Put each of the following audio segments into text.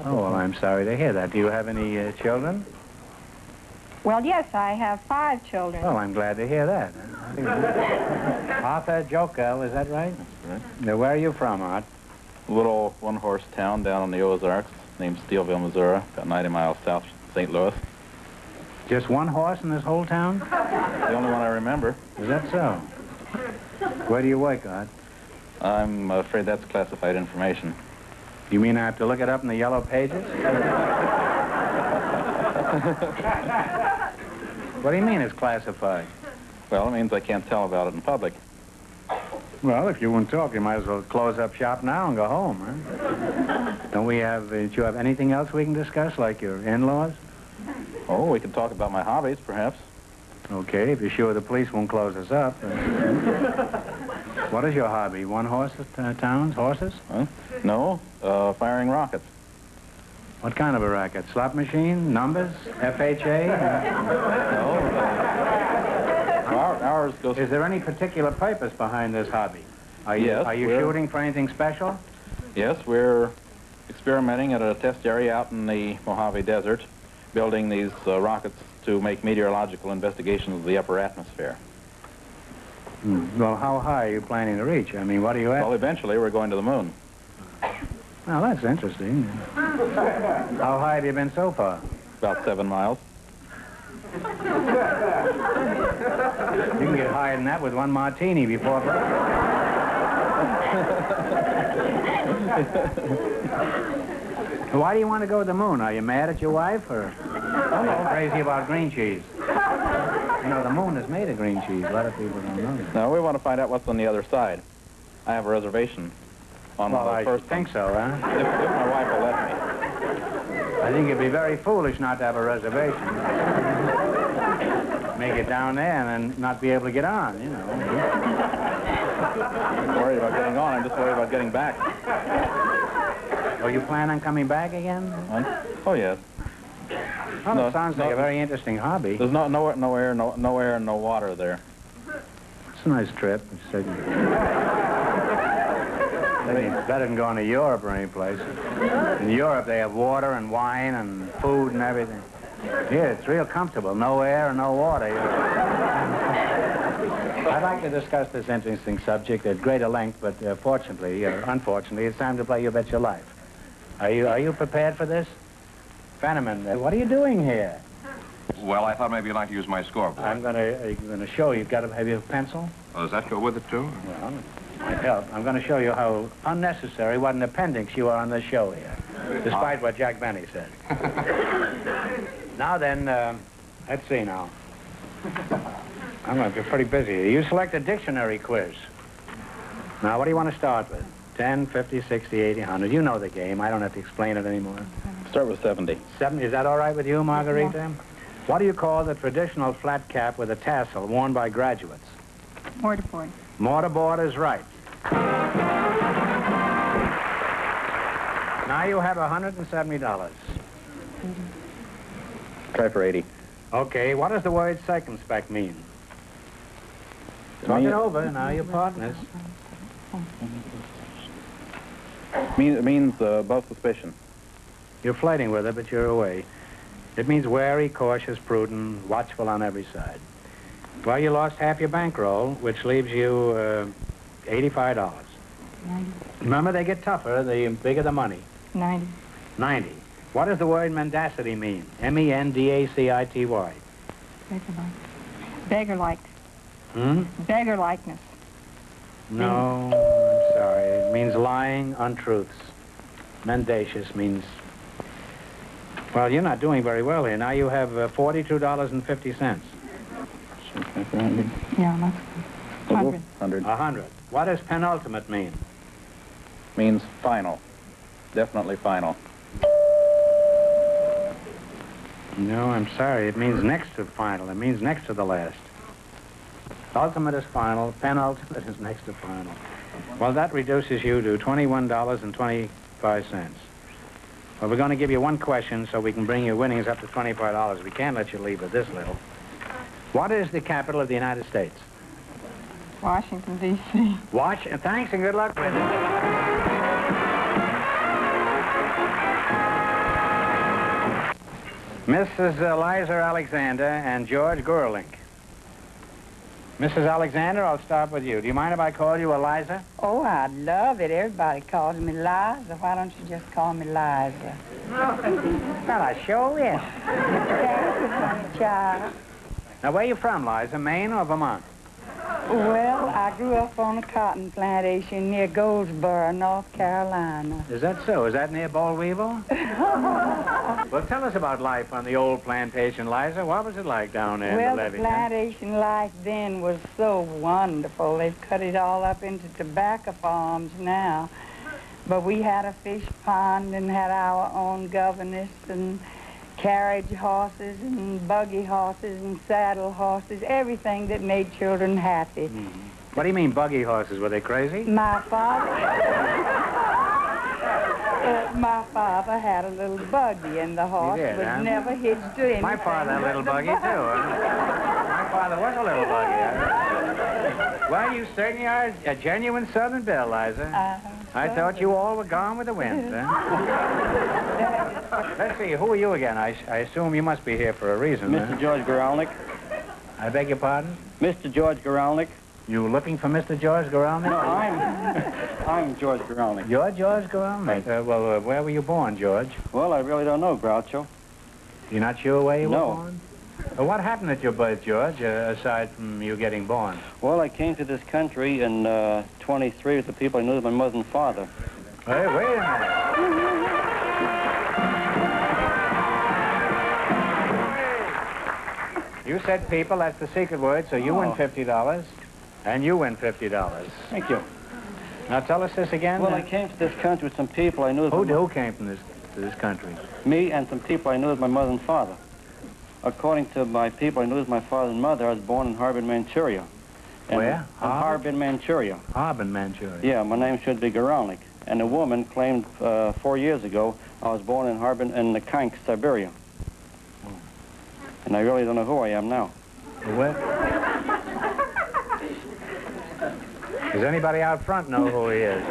Oh, well, I'm sorry to hear that. Do you have any children? Well, yes, I have 5 children. Well, I'm glad to hear that. Arthur Jokel, is that right? That's correct. Now, where are you from, Art? A little one-horse town down in the Ozarks named Steelville, Missouri, about 90 miles south of St. Louis. Just one horse in this whole town? The only one I remember. Is that so? Where do you work, Art? I'm afraid that's classified information. You mean I have to look it up in the yellow pages? What do you mean it's classified? Well, it means I can't tell about it in public. Well, if you won't talk, you might as well close up shop now and go home, huh? Don't we have, do you have anything else we can discuss, like your in-laws? Oh, we can talk about my hobbies, perhaps. Okay, if you're sure the police won't close us up. What is your hobby? One-horse towns? Horses? Huh? No, firing rockets. What kind of a racket? Slot machine? Numbers? FHA? No, ours goes... Is there any particular purpose behind this hobby? Are you we're... shooting for anything special? Yes, we're experimenting at a test area out in the Mojave Desert, building these rockets to make meteorological investigations of the upper atmosphere. Well, how high are you planning to reach? I mean, what do you have? Well, eventually we're going to the moon. Well, that's interesting. How high have you been so far? About 7 miles. You can get higher than that with one martini before Why do you want to go to the moon? Are you mad at your wife, or are you crazy about green cheese? You know, the moon is made of green cheese. A lot of people don't know that. No, we want to find out what's on the other side. I have a reservation on well, the first I think so, huh? If my wife will let me. I think it'd be very foolish not to have a reservation. Make it down there and then not be able to get on, you know. I'm worried about getting on. I'm just worried about getting back. Oh, you plan on coming back again? Oh, yes. Well, it sounds like a very interesting hobby. There's no air and no water there. It's a nice trip. It's better than going to Europe or any place. In Europe, they have water and wine and food and everything. Here, it's real comfortable. No air and no water. I'd like to discuss this interesting subject at greater length, but fortunately, or unfortunately, it's time to play You Bet Your Life. Are you prepared for this? Fenneman, what are you doing here? Well, I thought maybe you'd like to use my scoreboard. I'm going to show you. Have you a pencil? Oh, does that go with it, too? Well, it might help. I'm going to show you how unnecessary, what an appendix you are on this show here, despite what Jack Benny said. Now then, let's see now. I'm going to be pretty busy. You select a dictionary quiz. Now, what do you want to start with? 10, 50, 60, 80, 100. You know the game. I don't have to explain it anymore. Start with 70. 70, is that all right with you, Margarita? Yeah. What do you call the traditional flat cap with a tassel worn by graduates? Mortarboard. Mortarboard is right. Now you have $170. Try for 80. Okay, what does the word circumspect mean? Talk it over, now you're partners. It means above suspicion. You're flirting with it, but you're away. It means wary, cautious, prudent, watchful on every side. Well, you lost half your bankroll, which leaves you $85. 90. Remember, they get tougher the bigger the money. 90. 90. What does the word mendacity mean? M-E-N-D-A-C-I-T-Y. Beggar like. Beggar likeness. No, I'm sorry. It means lying, untruths. Mendacious means... Well, you're not doing very well here. Now you have $42.50. Yeah, that's 100. 100. 100. What does penultimate mean? Means final. Definitely final. No, I'm sorry. It means next to final. It means next to the last. Ultimate is final. Penultimate is next to final. Well, that reduces you to $21.25. Well, we're going to give you one question so we can bring your winnings up to $25. We can't let you leave with this little. What is the capital of the United States? Washington, D.C. Thanks and good luck with it. Mrs. Liza Alexander and George Gerling. Mrs. Alexander, I'll start with you. Do you mind if I call you Eliza? Oh, I'd love it. Everybody calls me Liza. Why don't you just call me Liza? Well, I sure will. Thank you, honey child. Now, where you from, Liza? Maine or Vermont? Well, I grew up on a cotton plantation near Goldsboro, North Carolina. Is that so? Is that near Bald Weevil? Well, tell us about life on the old plantation, Liza. What was it like down there Well, in the the levee? plantation life then was so wonderful. They've cut it all up into tobacco farms now. But we had a fish pond and had our own governess and carriage horses and buggy horses and saddle horses, everything that made children happy. What do you mean, buggy horses? Were they crazy? My father had a little buggy, and the horse did, was huh? never hitched to anything. My father had a little but the buggy, too. My father was a little buggy. Well, you certainly are a genuine Southern belle, Liza. I thought you all were gone with the wind, huh? Let's see, who are you again? I assume you must be here for a reason, Mr. huh? George Goralnik. I beg your pardon? Mr. George Goralnik. You looking for Mr. George Geralnik? No, I'm George Goralnik. You're George Geralnik? Well, where were you born, George? Well, I really don't know, Groucho. You're not sure where you No. were born? Well, what happened at your birth, George, aside from you getting born? Well, I came to this country in 23 with the people I knew as my mother and father. Hey, wait a minute. You said people, that's the secret word, so you win $50, and you win $50. Thank you. Now tell us this again. Well, I came to this country with some people I knew as Who came from to this country? me and some people I knew as my mother and father. According to my people I knew as my father and mother, I was born in Harbin, Manchuria. And Where? In Harbin, Manchuria. Harbin, Manchuria. Yeah, my name should be Goralnik. And a woman claimed 4 years ago I was born in Harbin in the Kank, Siberia. And I really don't know who I am now. Where? Does anybody out front know who he is?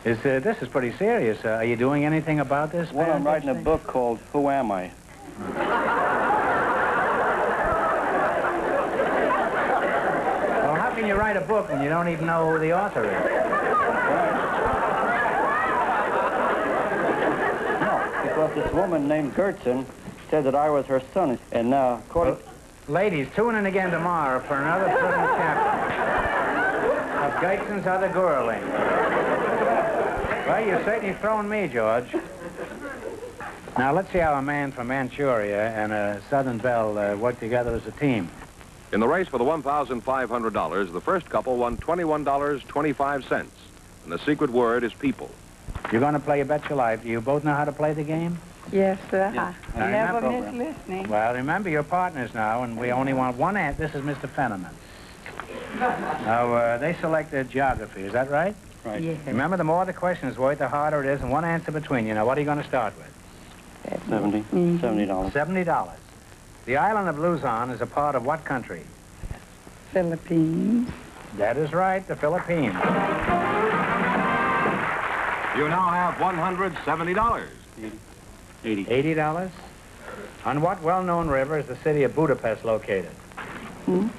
This is pretty serious. Are you doing anything about this? Well, I'm writing a book called Who Am I? Well, how can you write a book when you don't even know who the author is? No, because this woman named Gertson said that I was her son. And now, according... Ladies, tune in again tomorrow for another thrilling chapter of Gertson's Other Girling. Well, you're certainly throwing me, George. Now, let's see how a man from Manchuria and a Southern belle work together as a team. In the race for the $1,500, the first couple won $21.25. And the secret word is people. You're going to play You Bet Your Life. Do you both know how to play the game? Yes, sir. Yes. I never miss listening. Well, remember, you're partners now, and we only want one answer. This is Mr. Fenneman. Now, they selected geography. Is that right? Right. Yes. Remember, the more the question is worth, the harder it is, and one answer between you. Now, what are you going to start with? $70. $70. $70. The island of Luzon is a part of what country? Philippines. That is right, the Philippines. You now have $170. $80. On what well-known river is the city of Budapest located? Go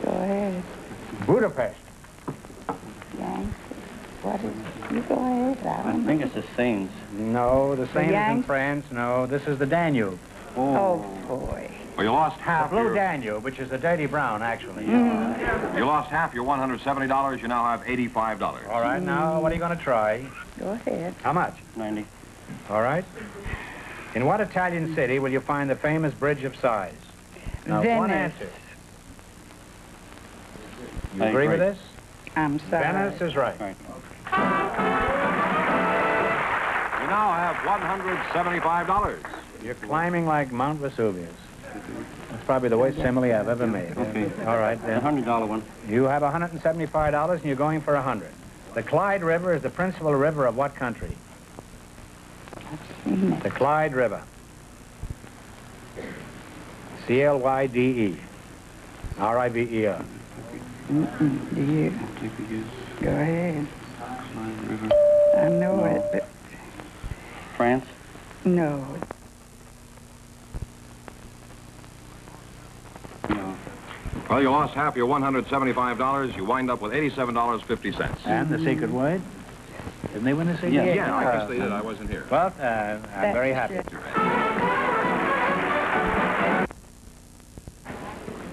ahead. Budapest. Yanks. What is... You go ahead. I I don't know. think it's the Seines. No, the Seine is in Yanks? France. No, this is the Danube. Oh, boy. Well, you lost The half blue your... Danube, which is the dirty brown, actually. You lost half your $170. You now have $85. All right, now, what are you going to try? Go ahead. How much? 90. All right. In what Italian city will you find the famous Bridge of Sighs? Now, one Venice. answer. You I agree with agree. this? I'm sorry. Venice is right. Right. You now have $175. You're climbing like Mount Vesuvius. That's probably the worst simile I've ever made. Okay. All right, The then. $100 one. You have $175, and you're going for 100. The Clyde River is the principal river of what country? The Clyde River. C-L-Y-D-E. R-I-V-E-R. Do you? Go ahead. I know it, but France? No. No. Well, you lost half your $175. You wind up with $87.50. And the secret word? Didn't they win the secret? Yeah, I guess they did. I wasn't here. Well, I'm very happy.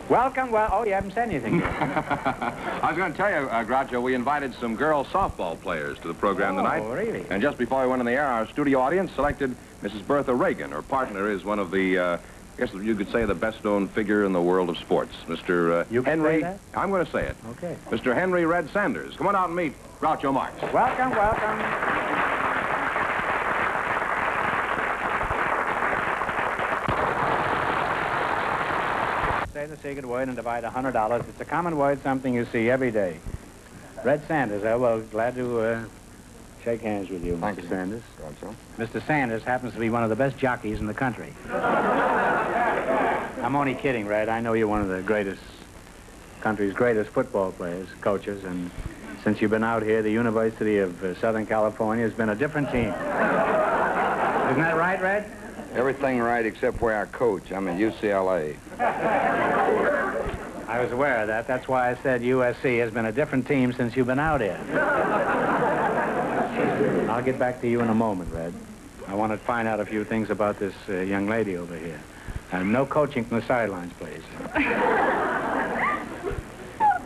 Welcome. Well, oh, you haven't said anything yet. I was going to tell you, Groucho, we invited some girl softball players to the program tonight. Oh, really? And just before we went on the air, our studio audience selected Mrs. Bertha Ragan. Her partner is one of the, I guess you could say, the best-known figure in the world of sports, Mr. You can Henry. say that? I'm going to say it. Okay. Mr. Henry Red Sanders. Come on out and meet Groucho Marx. Welcome, welcome. Say the secret word and divide $100. It's a common word, something you see every day. Red Sanders, well, glad to shake hands with you, Thank Mr. you. Sanders. Groucho. Mr. Sanders happens to be one of the best jockeys in the country. I'm only kidding, Red. I know you're one of the country's greatest football players, coaches, and since you've been out here, the University of Southern California has been a different team. Isn't that right, Red? Everything right except where I coach. I'm at UCLA. I was aware of that. That's why I said USC has been a different team since you've been out here. I'll get back to you in a moment, Red. I want to find out a few things about this young lady over here. And no coaching from the sidelines, please.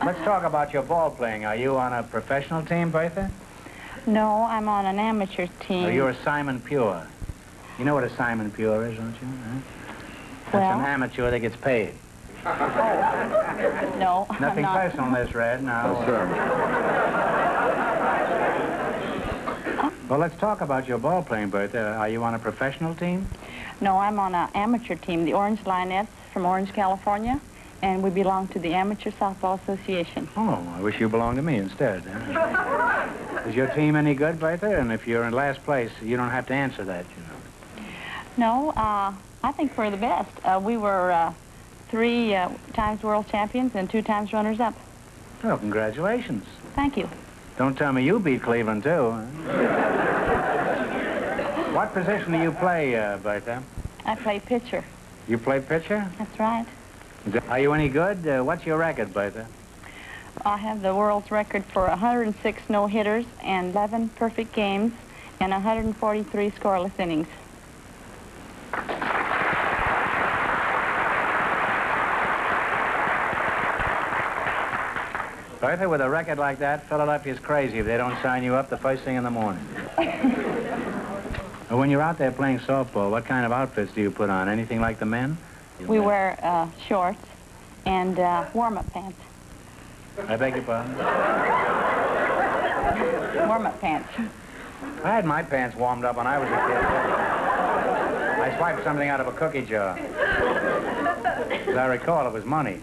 Let's talk about your ball playing. Are you on a professional team, Bertha? No, I'm on an amateur team. Or you're a Simon Pure? You know what a Simon Pure is, don't you? Huh? That's Well- an amateur that gets paid. No, I'm Nothing not. personal, Miss Red. Now. Yes, sir. Well, let's talk about your ball playing, Bertha. Are you on a professional team? No, I'm on an amateur team, the Orange Lionettes from Orange, California, and we belong to the Amateur Softball Association. Oh, I wish you belonged to me instead. Huh? Is your team any good, Bertha? And if you're in last place, you don't have to answer that, you know. No, I think we're the best. We were 3 times world champions and 2 times runners-up. Well, congratulations. Thank you. Don't tell me you beat Cleveland, too. Huh? What position do you play, Bertha? I play pitcher. You play pitcher? That's right. Are you any good? What's your record, Bertha? I have the world's record for 106 no-hitters and 11 perfect games and 143 scoreless innings. Bertha, with a record like that, Philadelphia's crazy if they don't sign you up the first thing in the morning. Well, when you're out there playing softball, what kind of outfits do you put on? Anything like the men? We wear shorts and warm-up pants. I beg your pardon? Warm-up pants. I had my pants warmed up when I was a kid. I swiped something out of a cookie jar. As I recall, it was money.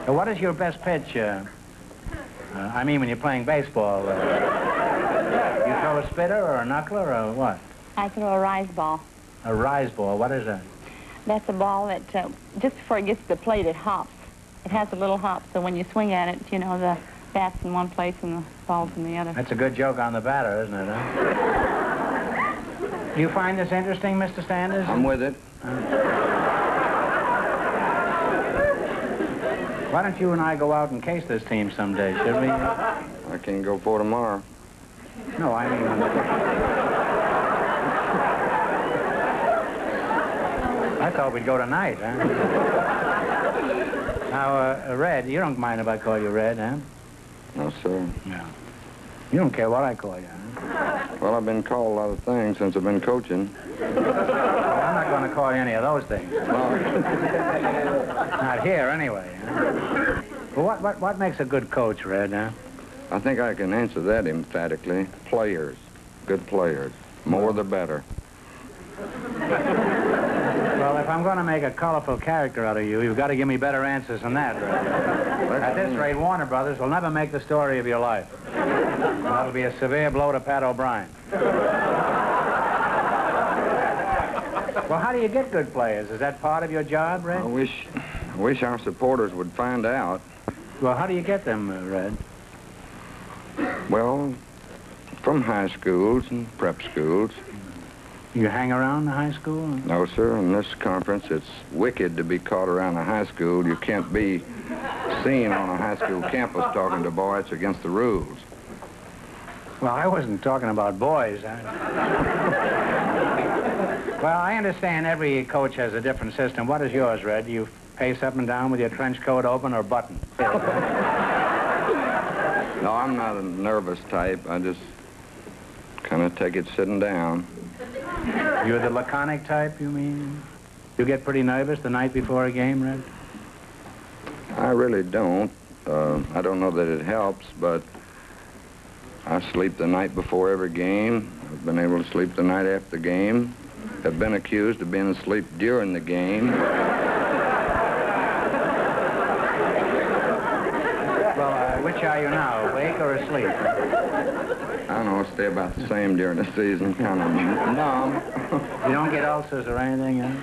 What is your best pitch? I mean, when you're playing baseball, you throw a spitter or a knuckler or what? I throw a rise ball. A rise ball. What is that? That's a ball that, just before it gets to the plate, it hops. It has a little hop, so when you swing at it, you know, the bat's in one place and the ball's in the other. That's a good joke on the batter, isn't it, huh? Do you find this interesting, Mr. Sanders? I'm with it. Why don't you and I go out and case this team someday, should we? I can go for tomorrow. No, I mean... I thought we'd go tonight, huh? Now, Red, you don't mind if I call you Red, huh? No, sir. No. You don't care what I call you, huh? Well, I've been called a lot of things since I've been coaching. Well, I'm not going to call you any of those things. Not here, anyway. Huh? Well, what makes a good coach, Red, huh? I think I can answer that emphatically. Players. Good players. More the better. Well, if I'm going to make a colorful character out of you, you've got to give me better answers than that, Red. At this rate, Warner Brothers will never make the story of your life. That'll be a severe blow to Pat O'Brien. Well, how do you get good players? Is that part of your job, Red? I wish our supporters would find out. Well, how do you get them, Red? Well, From high schools and prep schools. You hang around the high school? No, sir. In this conference, it's wicked to be caught around a high school. You can't be seen on a high school campus talking to boys. It's against the rules. Well, I wasn't talking about boys. Well, I understand every coach has a different system. What is yours, Red? Do you pace up and down with your trench coat open or button? No, I'm not a nervous type. I just kind of take it sitting down. You're the laconic type, you mean? You get pretty nervous the night before a game, Red? I really don't. I don't know that it helps, but I sleep the night before every game. I've been able to sleep the night after the game. Have been accused of being asleep during the game. Well, which are you now, awake or asleep? I don't know, stay about the same during the season, kind of numb. You don't get ulcers or anything, huh?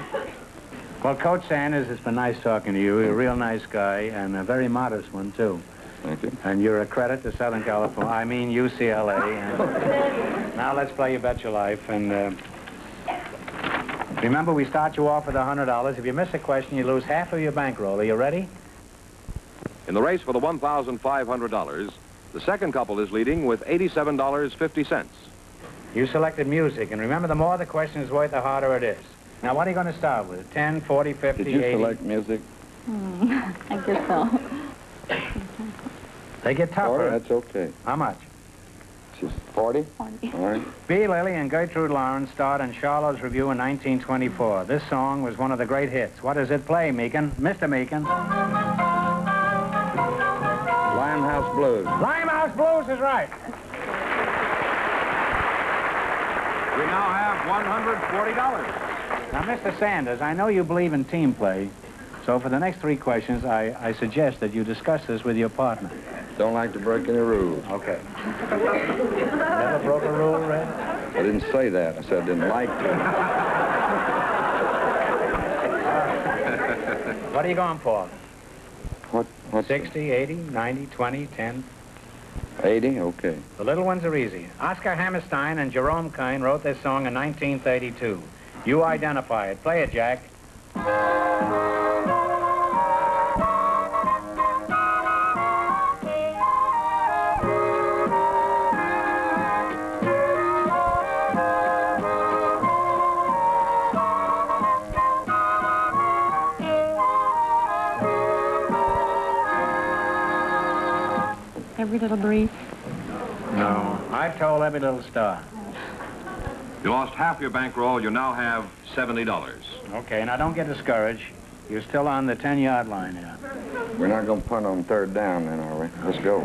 Well, Coach Sanders, it's been nice talking to you. You're a real nice guy, and a very modest one, too. Thank you. And you're a credit to Southern California. I mean UCLA. And now let's play You Bet Your Life. And remember, we start you off with $100. If you miss a question, you lose half of your bankroll. Are you ready? In the race for the $1,500, the second couple is leading with $87.50. You selected music, and remember, the more the question is worth, the harder it is. Now, what are you going to start with? 10, 40, 50, Did you 80? select music? I guess so. They get tougher. 40, that's okay. How much? Just 40? 40. All right. B. Lilly and Gertrude Lawrence starred in Charlotte's Revue in 1924. This song was one of the great hits. What does it play, Meekin? Mr. Meekin. Limehouse Blues. Limehouse Blues is right. We now have $140. Now, Mr. Sanders, I know you believe in team play, so for the next 3 questions, I suggest that you discuss this with your partner. Don't like to break any rules. Okay. Never broke a rule, Red? I didn't say that. I said I didn't like to. What are you going for? What's 60, 80, 90, 20, 10? 80? Okay. The little ones are easy. Oscar Hammerstein and Jerome Kine wrote this song in 1932. You identify it. Play it, Jack. Every Little Breeze. No. I've told every little star. You lost half your bankroll. You now have $70. Okay, now don't get discouraged. You're still on the 10-yard line here. We're not going to punt on third down then, are we? Let's go.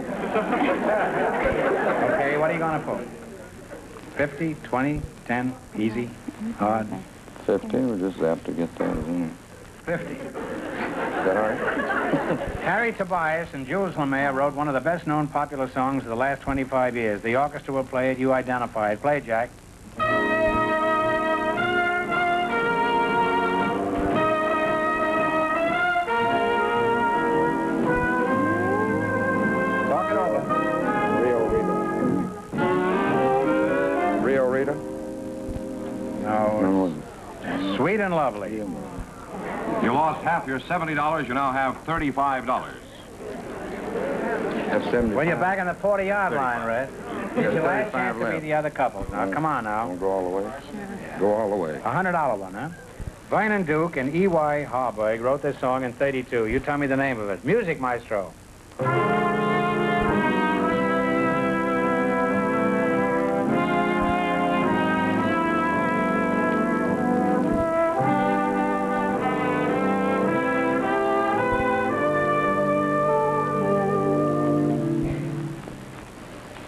Okay, what are you going to put? 50, 20, 10, easy, hard? 50? We'll just have to get that, isn't it? 50. Is that all right? Harry Tobias and Jules Lemaire wrote one of the best-known popular songs of the last 25 years. The orchestra will play it. You identify it. Play it, Jack. Talk it over. Rio Rita. Rio Rita? No. No. Sweet and lovely. You lost half your $70. You now have $35. Have 75. Well, you're back on the 40-yard line, Red. It's your last 35 chance to be left. the other couple. Now, come on now. Wanna go all the way? Go all the way. $100 one, huh? Vernon Duke and E.Y. Harburg wrote this song in 32. You tell me the name of it. Music, maestro.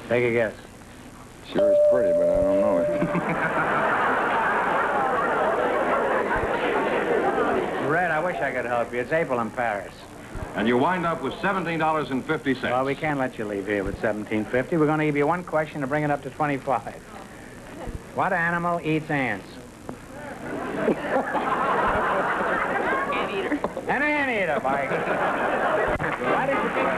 Take a guess. Sure is pretty, but I don't know it. Red, I wish I could help you. It's April in Paris. And you wind up with $17.50. Well, we can't let you leave here with $17.50. We're going to give you one question to bring it up to 25. What animal eats ants? Anteater. An anteater, by Why did you think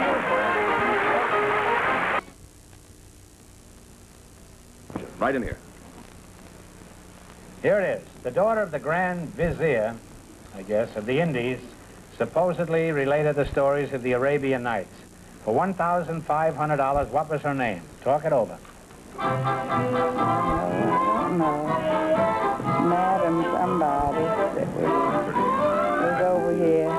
Right in here. Here it is. The daughter of the Grand Vizier, I guess, of the Indies, supposedly related the stories of the Arabian Nights. For $1,500, what was her name? Talk it over. I don't know. Madam somebody that was over here.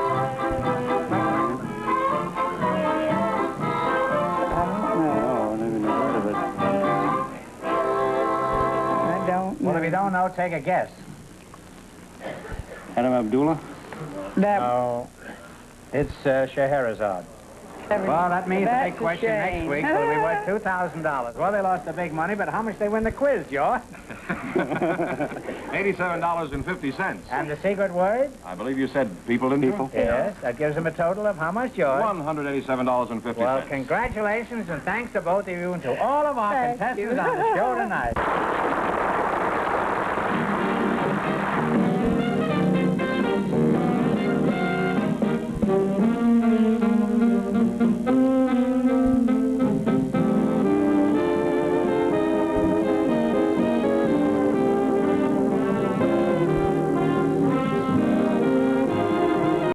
I don't know. No, I never heard of it. I don't know. Well, if you don't know, take a guess. Adam Abdullah? That, No. It's Scheherazade. Well, that means the big question next week will be worth $2,000. Well, they lost the big money, but how much they win the quiz, George? $87.50. And the secret word? I believe you said people, didn't you? Yes, that gives them a total of how much, George? $187.50. Well, congratulations and thanks to both of you and to all of our Thank contestants you. on the show tonight.